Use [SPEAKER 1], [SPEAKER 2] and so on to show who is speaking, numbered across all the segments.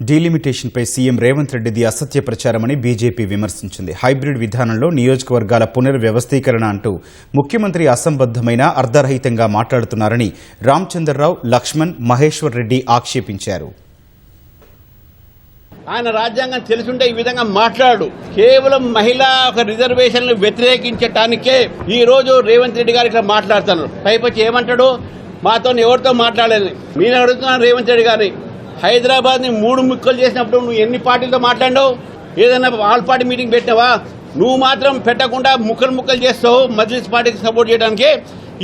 [SPEAKER 1] డీలిమిటేషన్పై CM Revanth రెడ్డిది అసత్య ప్రచారమని BJP విమర్శించింది. Hybrid విధానంలో నియోజకవర్గాల పునర్వ్యవస్థీకరణ అంటూ ముఖ్యమంత్రి అసంబద్ధమైన అర్ధరహితంగా మాట్లాడుతున్నారని రామచంద్రరావు, లక్ష్మణ్, మహేశ్వర్ రెడ్డి ఆక్షేపించారు.
[SPEAKER 2] ఆయన రాజ్యాంగం తెలుసుంటే ఈ విధంగా మాట్లాడు. కేవలం మహిళా ఒక రిజర్వేషన్లు వ్యతిరేకించడానికే ఈ రోజు రేవంత్ రెడ్డి గారు ఇట్లా మాట్లాడుతున్నారు. పైపచ్చి ఏమంటాడు, మాతో ఎవరితో మాట్లాడలేదు. నేను అడుగుతున్నాను రేవంత్ రెడ్డి గారిని, హైదరాబాద్ ని 3 ముక్కలు చేసినప్పుడు నువ్వు ఎన్ని పార్టీలతో మాట్లాడావు? ఏదైనా ఆల్ పార్టీ మీటింగ్ పెట్టినావా? నువ్వు మాత్రం పెట్టకుండా ముక్కలు చేస్తావు మజ్లిస్ పార్టీకి సపోర్ట్ చేయడానికి.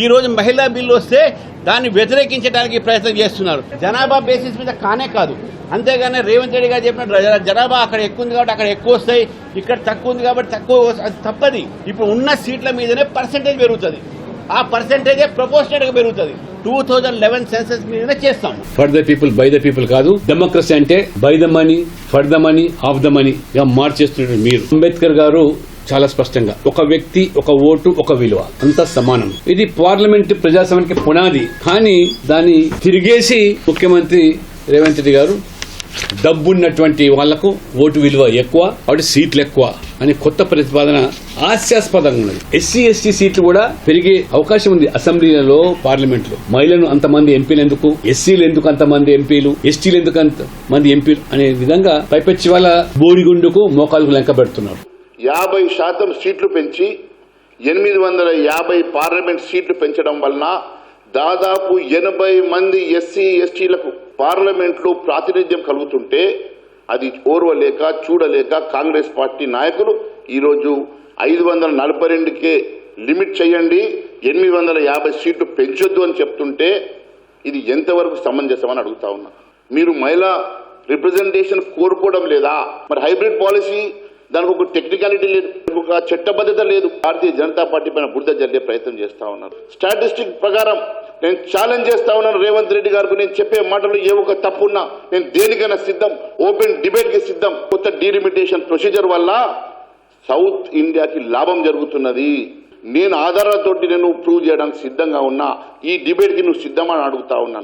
[SPEAKER 2] ఈ రోజు మహిళా బిల్లు వస్తే దాన్ని వ్యతిరేకించడానికి ప్రయత్నం చేస్తున్నారు. జనాభా బేసిస్ మీద కానే కాదు. అంతేగాని రేవంత్ రెడ్డి గారు చెప్పిన జనాభా అక్కడ ఎక్కువ ఉంది కాబట్టి అక్కడ ఎక్కువ వస్తాయి, ఇక్కడ తక్కువ ఉంది కాబట్టి తక్కువ, అది తప్పది. ఇప్పుడు ఉన్న సీట్ల మీదనే పర్సెంటేజ్ పెరుగుతుంది. ఆ పర్సెంటేజే ప్రపోర్షనేట్ గా పెరుగుతుంది. 2011 సెన్సస్ మీదనే చేస్తాం.
[SPEAKER 3] For the people by the people కాదు. డెమోక్రసీ అంటే by the money, for the money, of the money గా మార్చేస్తున్నారు మీరు. అంబేద్కర్ గారు చాలా స్పష్టంగా ఒక వ్యక్తి, ఒక ఓటు, ఒక విలువ అంతా సమానం. ఇది పార్లమెంట్ ప్రజాస్వామ్యానికి పునాది. కానీ దాన్ని తిరిగేసి ముఖ్యమంత్రి రేవంత్ రెడ్డి గారు డబ్బున్నటువంటి వాళ్లకు ఓటు విలువ ఎక్కువ, కాబట్టి సీట్లు ఎక్కువ అని కొత్త ప్రతిపాదన హాస్యాస్పదంగా ఉన్నది. ఎస్సీ ఎస్టీ సీట్లు కూడా పెరిగే అవకాశం ఉంది అసెంబ్లీలలో, పార్లమెంట్ లో. మహిళలు అంతమంది ఎంపీలు ఎందుకు, ఎస్సీలు ఎందుకు అంతమంది ఎంపీలు, ఎస్టీలు ఎందుకు అంతమంది ఎంపీలు అనే విధంగా పైపెచ్చి వాళ్ళ బోడిగుండుకు మోకాలకు లెంక పెడుతున్నారు.
[SPEAKER 4] 50% సీట్లు పెంచి 850 పార్లమెంట్ సీట్లు పెంచడం వలన దాదాపు 80 మంది ఎస్సీ ఎస్టీలకు పార్లమెంట్ లో ప్రాతినిధ్యం కలుగుతుంటే అది ఓర్వలేక చూడలేక కాంగ్రెస్ పార్టీ నాయకులు ఈరోజు 542కే లిమిట్ చేయండి, 850 సీట్లు పెంచొద్దు అని చెప్తుంటే ఇది ఎంతవరకు సమంజసమని అడుగుతా ఉన్నా. మీరు మహిళా రిప్రజెంటేషన్ కోరుకోవడం లేదా? మరి హైబ్రిడ్ పాలసీ దానికి ఒక టెక్నికాలిటీ లేదు, ఒక చట్టబద్ధత లేదు. భారతీయ జనతా పార్టీ పైన బురద జల్లే ప్రయత్నం చేస్తా ఉన్నారు. స్టాటిస్టిక్ ప్రకారం నేను ఛాలెంజ్ చేస్తా ఉన్నాను రేవంత్ రెడ్డి గారికి. నేను చెప్పే మాటలు ఏ ఒక తప్పున్నా నేను దేనికైనా సిద్ధం, ఓపెన్ డిబేట్ కి సిద్ధం. కొత్త డీలిమిటేషన్ ప్రొసీజర్ వల్ల సౌత్ ఇండియాకి లాభం జరుగుతున్నది. నేను ఆధారాలతోటి నేను ప్రూవ్ చేయడానికి సిద్ధంగా ఉన్నా. ఈ డిబేట్ కి నువ్వు సిద్ధమని అడుగుతా ఉన్నాను.